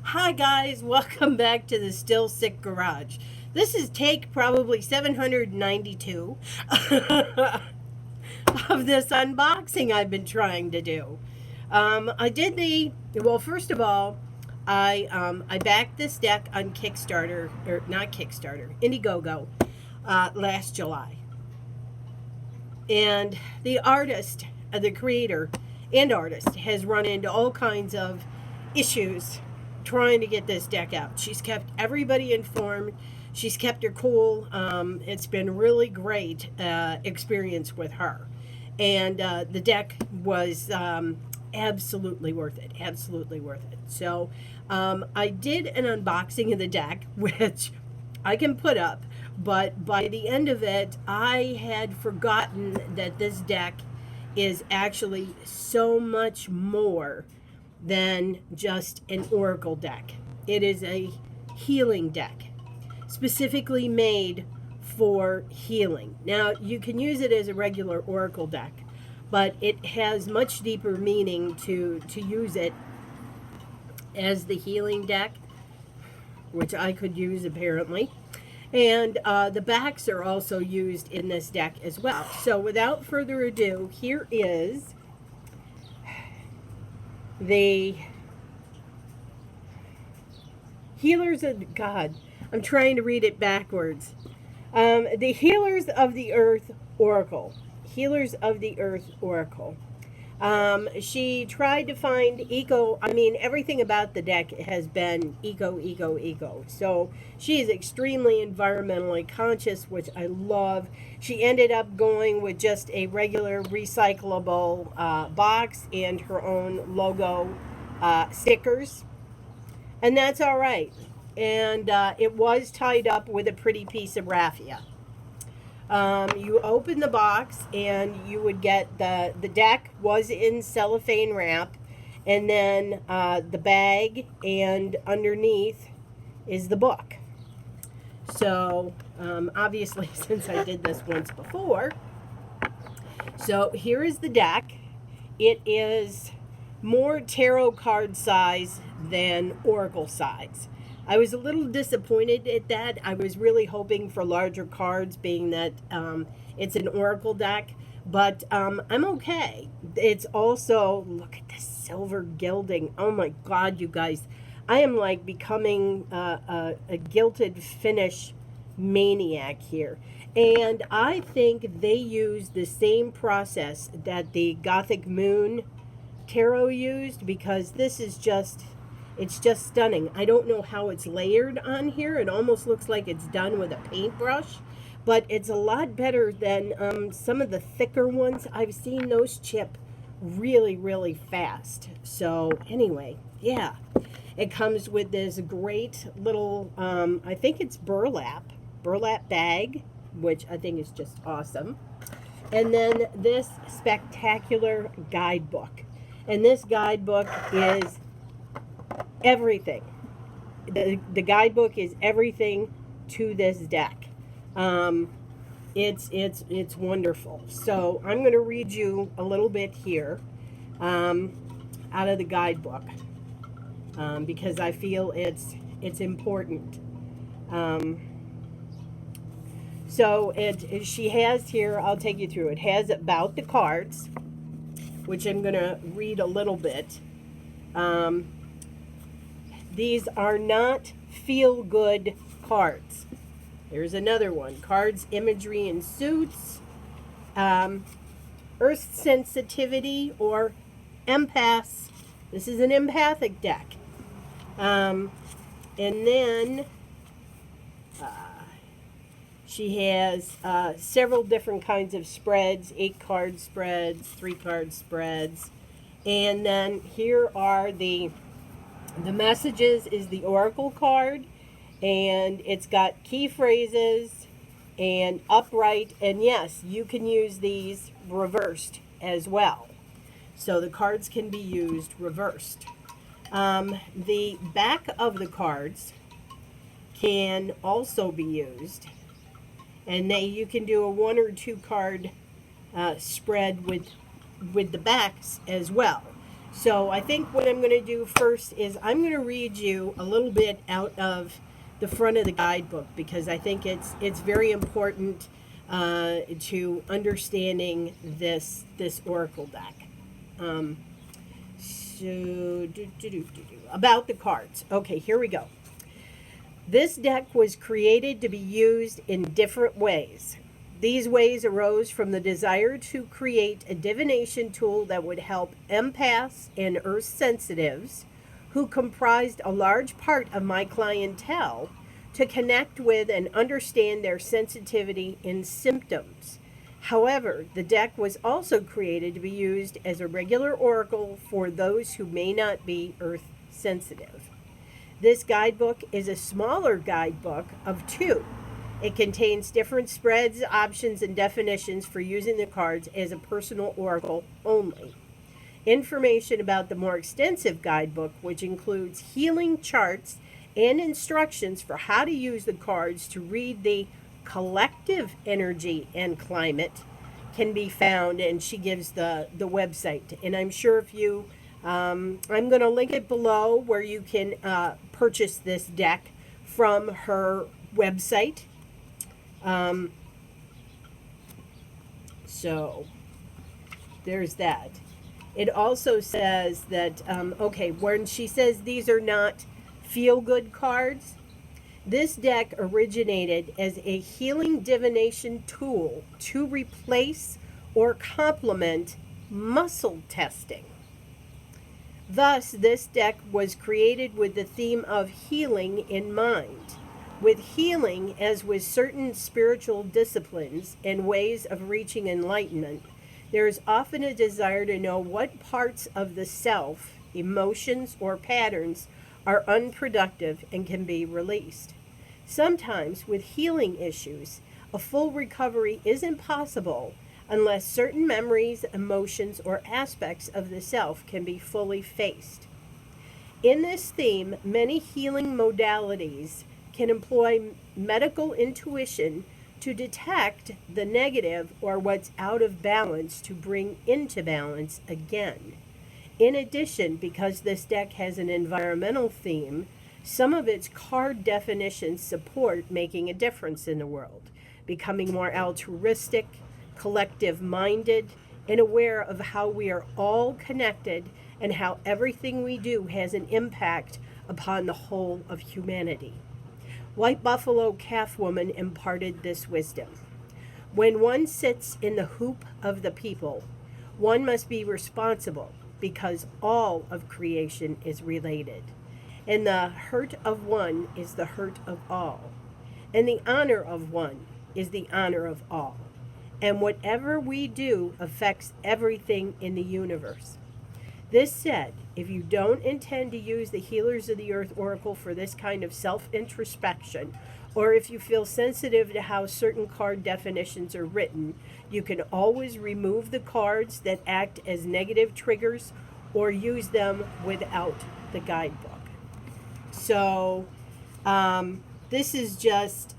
Hi guys, welcome back to the Still Sick Garage. This is take probably 792 of this unboxing I've been trying to do. I did the well. First of all, I backed this deck on Kickstarter or not Kickstarter, Indiegogo, last July, and the artist, the creator and artist, has run into all kinds of issues trying to get this deck out. She's kept everybody informed. She's kept her cool. It's been really great experience with her, and the deck was absolutely worth it. Absolutely worth it. So I did an unboxing of the deck, which I can put up. But by the end of it, I had forgotten that this deck is actually so much more than just an oracle deck. It is a healing deck, specifically made for healing. Now, you can use it as a regular oracle deck, but it has much deeper meaning to use it as the healing deck, which I could use apparently. And the backs are also used in this deck as well. So without further ado, here is the Healers of God. I'm trying to read it backwards. The Healers of the Earth Oracle. Healers of the Earth Oracle. She tried to find everything about the deck has been eco. So she is extremely environmentally conscious, which I love. She ended up going with just a regular recyclable box and her own logo stickers. And that's all right. And it was tied up with a pretty piece of raffia. You open the box and you would get the deck was in cellophane wrap, and then the bag, and underneath is the book. So obviously, since I did this once before, so here is the deck. It is more tarot card size than oracle size. I was a little disappointed at that. I was really hoping for larger cards, being that it's an oracle deck, but I'm okay. It's also, look at the silver gilding. Oh my God, you guys. I am like becoming a gilded finish maniac here. And I think they use the same process that the Gothic Moon Tarot used, because this is just, it's just stunning. I don't know how it's layered on here. It almost looks like it's done with a paintbrush, but it's a lot better than some of the thicker ones. I've seen those chip really fast. So anyway, yeah, it comes with this great little I think it's burlap bag, which I think is just awesome. And then this spectacular guidebook. And this guidebook is everything. The guidebook is everything to this deck. It's wonderful. So I'm going to read you a little bit here out of the guidebook because I feel it's important. So she has here, I'll take you through. It has about the cards, which I'm going to read a little bit. These are not feel-good cards. There's another one. Cards, imagery, and suits. Earth sensitivity or empaths. This is an empathic deck. And then she has several different kinds of spreads, 8-card spreads, 3-card spreads. And then here are the messages is the oracle card, and it's got key phrases and upright, and yes, you can use these reversed as well. So the cards can be used reversed. The back of the cards can also be used, and you can do a 1 or 2 card spread with the backs as well. So I think what I'm going to do first is I'm going to read you a little bit out of the front of the guidebook, because I think it's very important to understanding this oracle deck. Um, about the cards. Okay, here we go. This deck was created to be used in different ways. These ways arose from the desire to create a divination tool that would help empaths and earth sensitives, who comprised a large part of my clientele, to connect with and understand their sensitivity and symptoms. However, the deck was also created to be used as a regular oracle for those who may not be earth sensitive. This guidebook is a smaller guidebook of two. It contains different spreads, options, and definitions for using the cards as a personal oracle only. Information about the more extensive guidebook, which includes healing charts and instructions for how to use the cards to read the collective energy and climate, can be found, and she gives the website. And I'm sure if you, I'm going to link it below where you can purchase this deck from her website. So there's that. It also says that, okay, when she says these are not feel-good cards, this deck originated as a healing divination tool to replace or complement muscle testing. Thus, this deck was created with the theme of healing in mind. With healing, as with certain spiritual disciplines and ways of reaching enlightenment, there is often a desire to know what parts of the self, emotions, or patterns are unproductive and can be released. Sometimes, with healing issues, a full recovery isn't possible unless certain memories, emotions, or aspects of the self can be fully faced. In this theme, many healing modalities can employ medical intuition to detect the negative or what's out of balance to bring into balance again. In addition, because this deck has an environmental theme, some of its card definitions support making a difference in the world, becoming more altruistic, collective minded, and aware of how we are all connected and how everything we do has an impact upon the whole of humanity. White Buffalo Calf Woman imparted this wisdom. When one sits in the hoop of the people, one must be responsible because all of creation is related. And the hurt of one is the hurt of all. And the honor of one is the honor of all. And whatever we do affects everything in the universe. This said, if you don't intend to use the Healers of the Earth Oracle for this kind of self-introspection, or if you feel sensitive to how certain card definitions are written, you can always remove the cards that act as negative triggers or use them without the guidebook. So this is just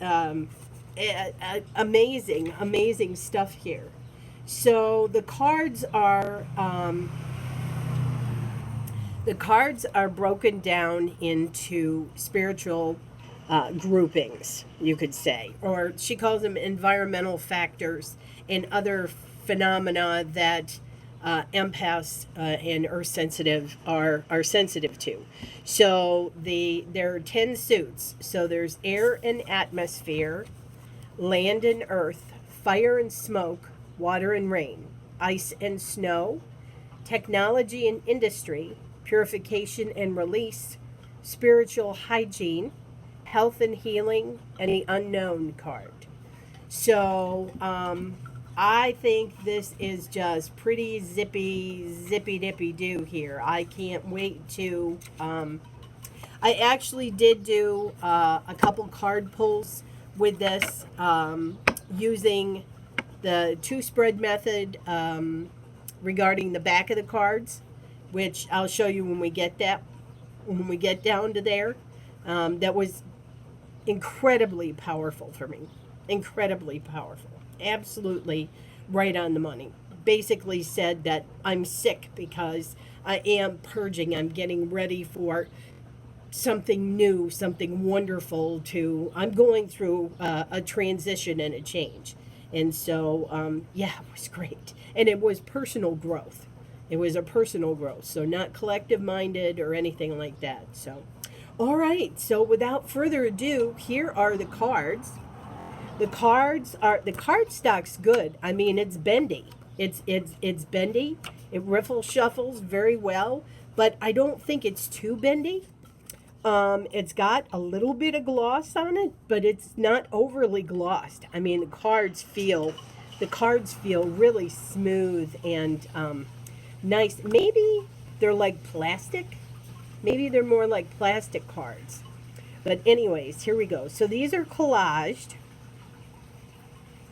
amazing stuff here. So the cards are broken down into spiritual groupings, you could say, or she calls them environmental factors and other phenomena that empaths and earth sensitive are sensitive to. So there are 10 suits. So there's air and atmosphere, land and earth, fire and smoke, water and rain, ice and snow, technology and industry, purification and release, spiritual hygiene, health and healing, and the unknown card. So I think this is just pretty zippy dippy do here. I can't wait to I actually did do a couple card pulls with this using the two spread method regarding the back of the cards, which I'll show you when we get down to there. That was incredibly powerful for me. Incredibly powerful. Absolutely right on the money. Basically said that I'm sick because I am purging. I'm getting ready for something new, something wonderful to, I'm going through a transition and a change. And so, yeah, it was great. And it was personal growth. It was a personal growth. So, not collective minded or anything like that. So, all right. So, without further ado, here are the cards. The card stock's good. I mean, it's bendy. It's bendy. It riffle shuffles very well, but I don't think it's too bendy. It's got a little bit of gloss on it, but it's not overly glossed. I mean, the cards feel really smooth and nice. Maybe they're like plastic. Maybe they're more like plastic cards. But anyways, here we go. So these are collaged.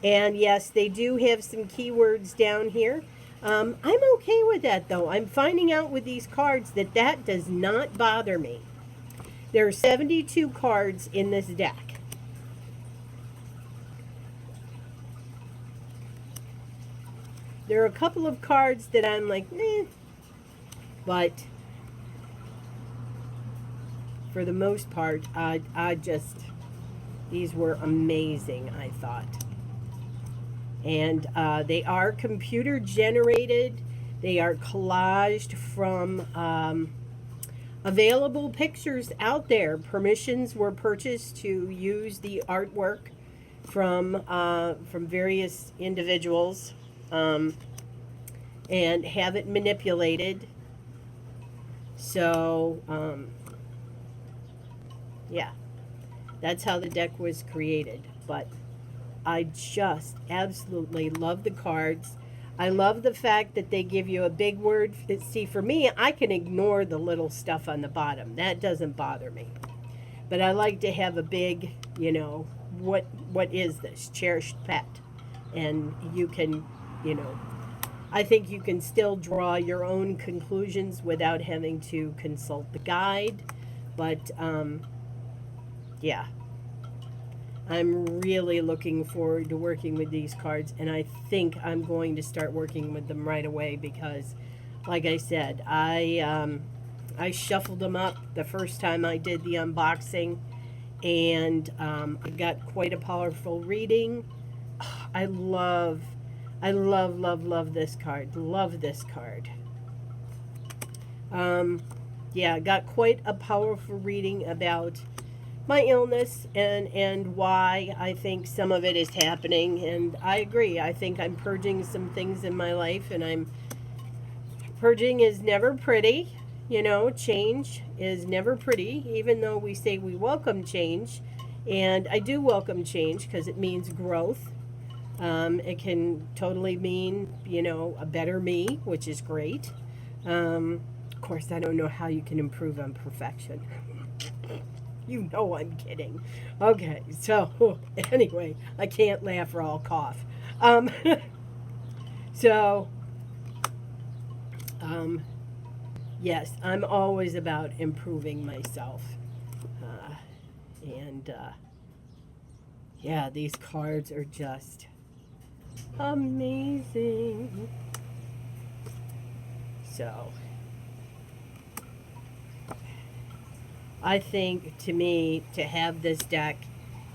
And yes, they do have some keywords down here. I'm okay with that, though. I'm finding out with these cards that that does not bother me. There are 72 cards in this deck. There are a couple of cards that I'm like, eh. But for the most part, these were amazing, I thought. And they are computer generated. They are collaged from available pictures out there. Permissions were purchased to use the artwork from various individuals and have it manipulated. So, yeah, that's how the deck was created. But I just absolutely love the cards. I love the fact that they give you a big word. See, for me, I can ignore the little stuff on the bottom. That doesn't bother me. But I like to have a big, you know, what is this? Cherished pet. And you can, you know, I think you can still draw your own conclusions without having to consult the guide. But, yeah. I'm really looking forward to working with these cards, and I think I'm going to start working with them right away because, like I said, I shuffled them up the first time I did the unboxing, and I got quite a powerful reading. I love this card. Love this card. Yeah, I got quite a powerful reading about my illness and why I think some of it is happening, and I agree. I think I'm purging some things in my life, and purging is never pretty. You know, change is never pretty, even though we say we welcome change, and I do welcome change because it means growth. It can totally mean, you know, a better me, which is great. Of course, I don't know how you can improve on perfection. You know I'm kidding. Okay, so anyway, I can't laugh or I'll cough. So, yes, I'm always about improving myself. And yeah, these cards are just amazing. So, I think, to me, to have this deck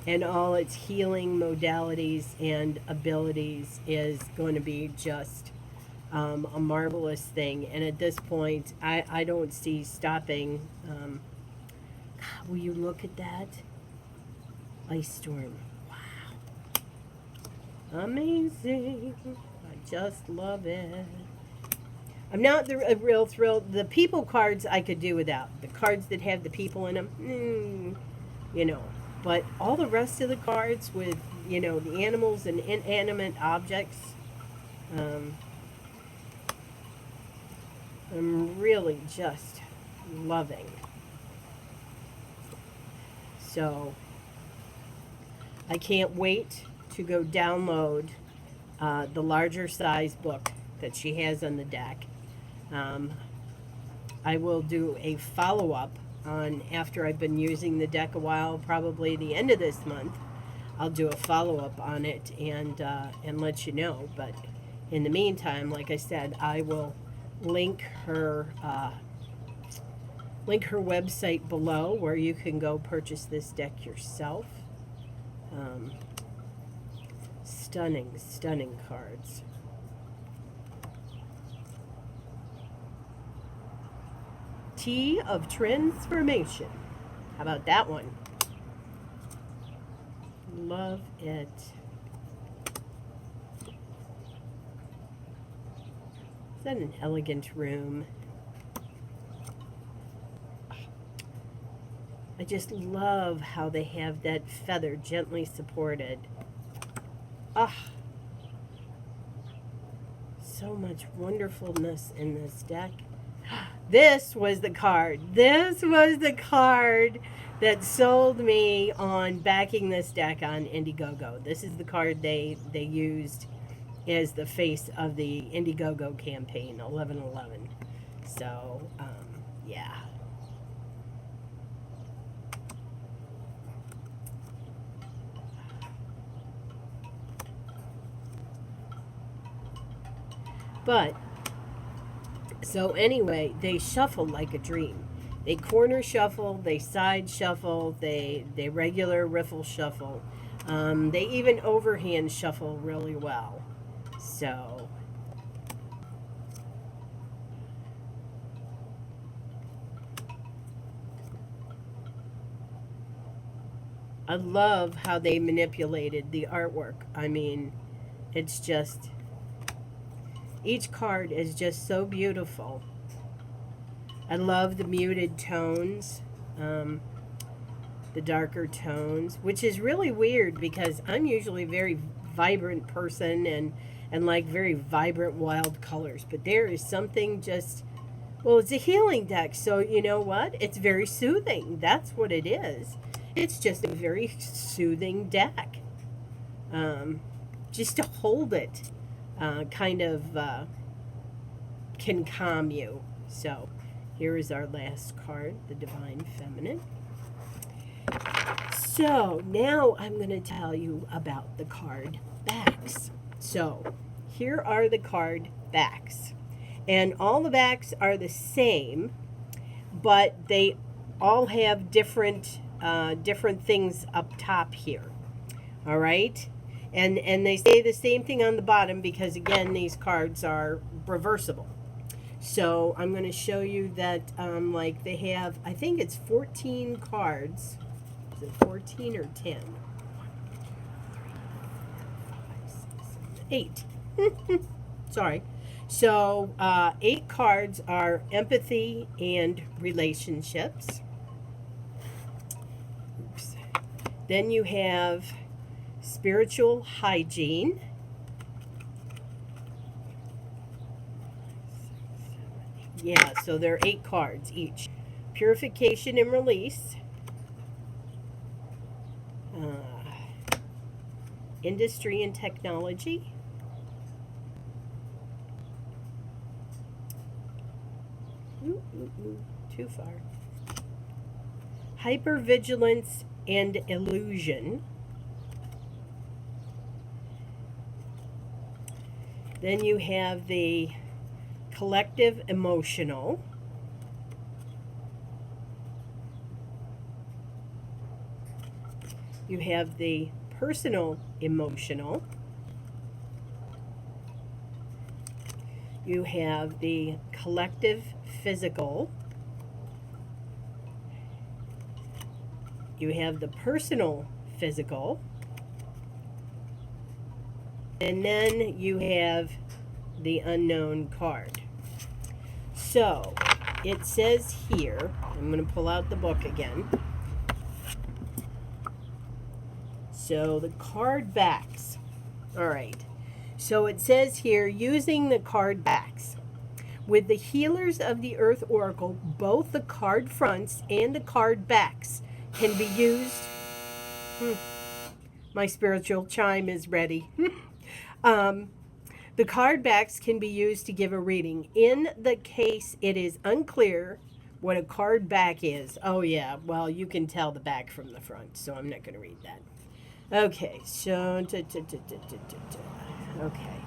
and all its healing modalities and abilities is going to be just a marvelous thing. And at this point, I don't see stopping. Will you look at that? Ice Storm. Wow. Amazing. I just love it. I'm not a real thrilled. The people cards I could do without. The cards that have the people in them, you know. But all the rest of the cards with, you know, the animals and inanimate objects, I'm really just loving. So, I can't wait to go download the larger size book that she has on the deck. I will do a follow-up on, after I've been using the deck a while, probably the end of this month. I'll do a follow-up on it and let you know. But in the meantime, like I said, I will link her website below where you can go purchase this deck yourself. Stunning, stunning cards. Tea of Transformation. How about that one? Love it. Is that an elegant room? I just love how they have that feather gently supported. Ah, so much wonderfulness in this deck. This was the card. This was the card that sold me on backing this deck on Indiegogo. This is the card they used as the face of the Indiegogo campaign, 1111. So, yeah. But, so anyway, they shuffle like a dream. They corner shuffle, they side shuffle, they regular riffle shuffle. They even overhand shuffle really well. So, I love how they manipulated the artwork. I mean, it's just, each card is just so beautiful. I love the muted tones, the darker tones, which is really weird because I'm usually a very vibrant person and like very vibrant wild colors. But there is something just, well, it's a healing deck, so you know what? It's very soothing. That's what it is. It's just a very soothing deck. Just to hold it kind of can calm you. So here is our last card, the Divine Feminine. So now I'm going to tell you about the card backs. So here are the card backs. And all the backs are the same, but they all have different things up top here. All right? And they say the same thing on the bottom because, again, these cards are reversible. So I'm going to show you that, like, they have, I think it's 14 cards. Is it 14 or 10? 8. Sorry. So 8 cards are empathy and relationships. Oops. Then you have spiritual hygiene. Yeah, so there are 8 cards each. Purification and release. Industry and technology. Too far. Hypervigilance and illusion. Then you have the collective emotional. You have the personal emotional. You have the collective physical. You have the personal physical. And then you have the unknown card. So it says here, I'm going to pull out the book again. So the card backs. All right. So it says here, using the card backs. With the Healers of the Earth Oracle, both the card fronts and the card backs can be used. My spiritual chime is ready. The card backs can be used to give a reading. In the case it is unclear what a card back is. Oh, yeah. Well, you can tell the back from the front, so I'm not going to read that. Okay, so, okay.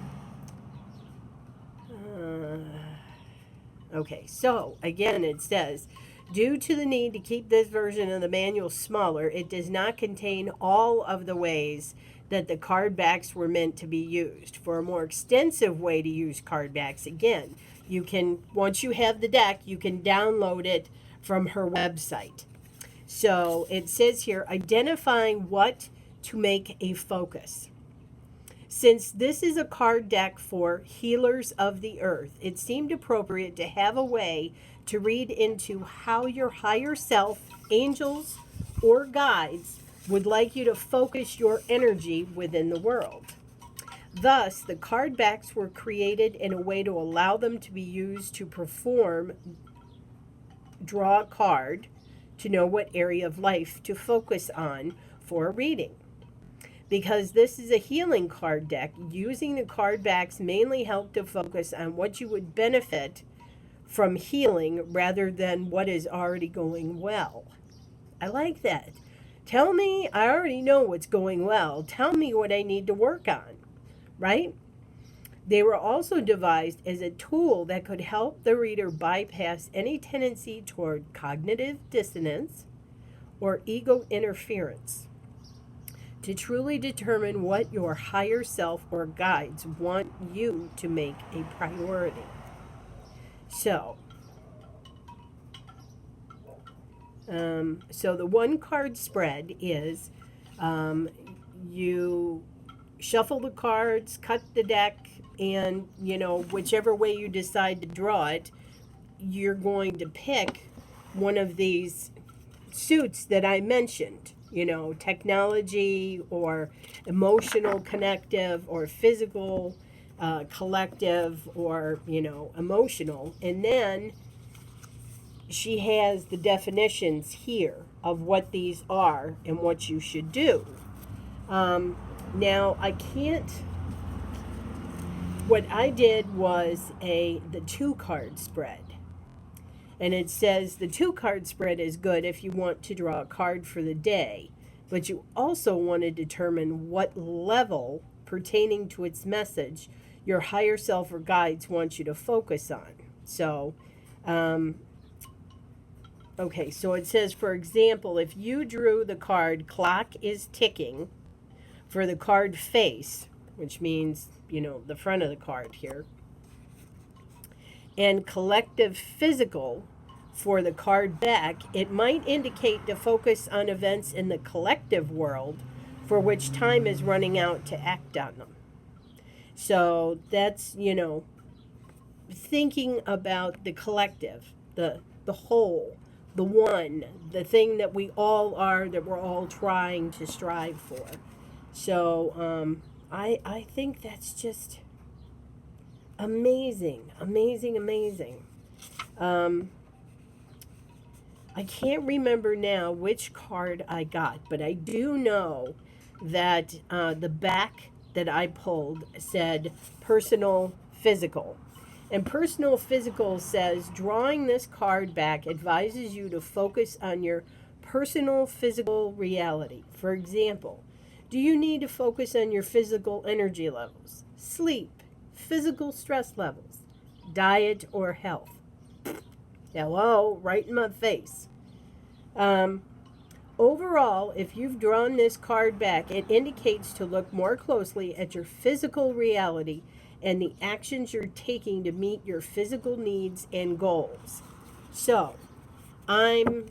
Okay, so again, it says, due to the need to keep this version of the manual smaller, it does not contain all of the ways that the card backs were meant to be used. For a more extensive way to use card backs, again, you can, once you have the deck, you can download it from her website. So it says here, identifying what to make a focus. Since this is a card deck for healers of the earth, it seemed appropriate to have a way to read into how your higher self, angels, or guides would like you to focus your energy within the world. Thus, the card backs were created in a way to allow them to be used to perform, draw a card, to know what area of life to focus on for a reading. Because this is a healing card deck, using the card backs mainly help to focus on what you would benefit from healing rather than what is already going well. I like that. Tell me, I already know what's going well. Tell me what I need to work on, right? They were also devised as a tool that could help the reader bypass any tendency toward cognitive dissonance or ego interference, to truly determine what your higher self or guides want you to make a priority. So, so the one card spread is you shuffle the cards, cut the deck, and whichever way you decide to draw it, you're going to pick one of these suits that I mentioned, technology or emotional connective or physical collective or, emotional. And then she has the definitions here of what these are and what you should do. Now, I can't. What I did was the 2-card spread. And it says the 2-card spread is good if you want to draw a card for the day, but you also want to determine what level pertaining to its message your higher self or guides want you to focus on. So, okay, so it says, for example, if you drew the card Clock is Ticking for the card face, which means, the front of the card here, and Collective Physical for the card back, it might indicate to focus on events in the collective world for which time is running out to act on them. So that's, thinking about the collective, the whole, the one, the thing that we all are, that we're all trying to strive for. So I think that's just amazing, amazing, amazing. I can't remember now which card I got, but I do know that the back that I pulled said personal physical. And personal physical says drawing this card back advises you to focus on your personal physical reality. For example, do you need to focus on your physical energy levels, sleep, physical stress levels, diet, or health? Hello, right in my face. Overall, if you've drawn this card back, it indicates to look more closely at your physical reality and the actions you're taking to meet your physical needs and goals. So, I'm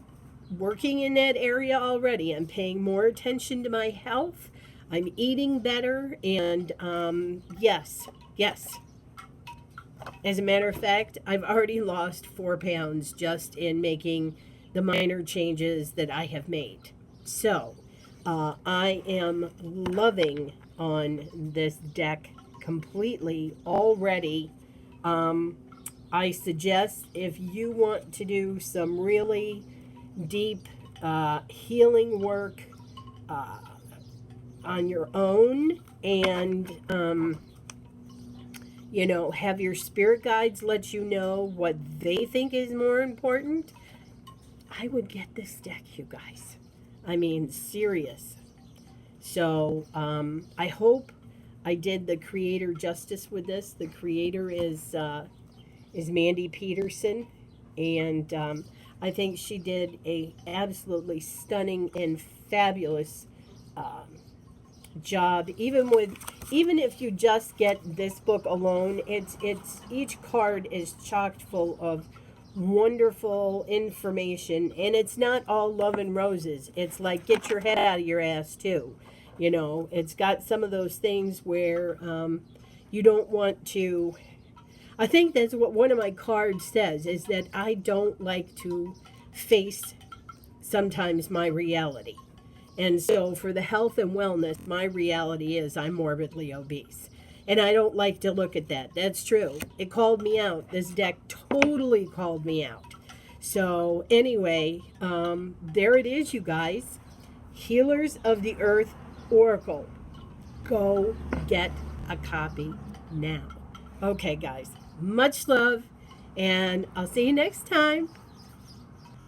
working in that area already. I'm paying more attention to my health. I'm eating better. And yes. As a matter of fact, I've already lost 4 pounds just in making the minor changes that I have made. So, I am loving on this deck completely already. I suggest if you want to do some really deep healing work on your own and have your spirit guides let you know what they think is more important, I would get this deck, you guys. I mean, serious. So I hope I did the creator justice with this. The creator is is Mandy Peterson, and I think she did a absolutely stunning and fabulous um, job. Even if you just get this book alone, it's each card is chocked full of wonderful information, and it's not all love and roses. It's like get your head out of your ass too. You know, it's got some of those things where you don't want to. I think that's what one of my cards says, is that I don't like to face sometimes my reality. And so, for the health and wellness, my reality is I'm morbidly obese. And I don't like to look at that. That's true. It called me out. This deck totally called me out. So, anyway, there it is, you guys. Healers of the Earth Oracle. Go get a copy now. Okay, guys. Much love, and I'll see you next time.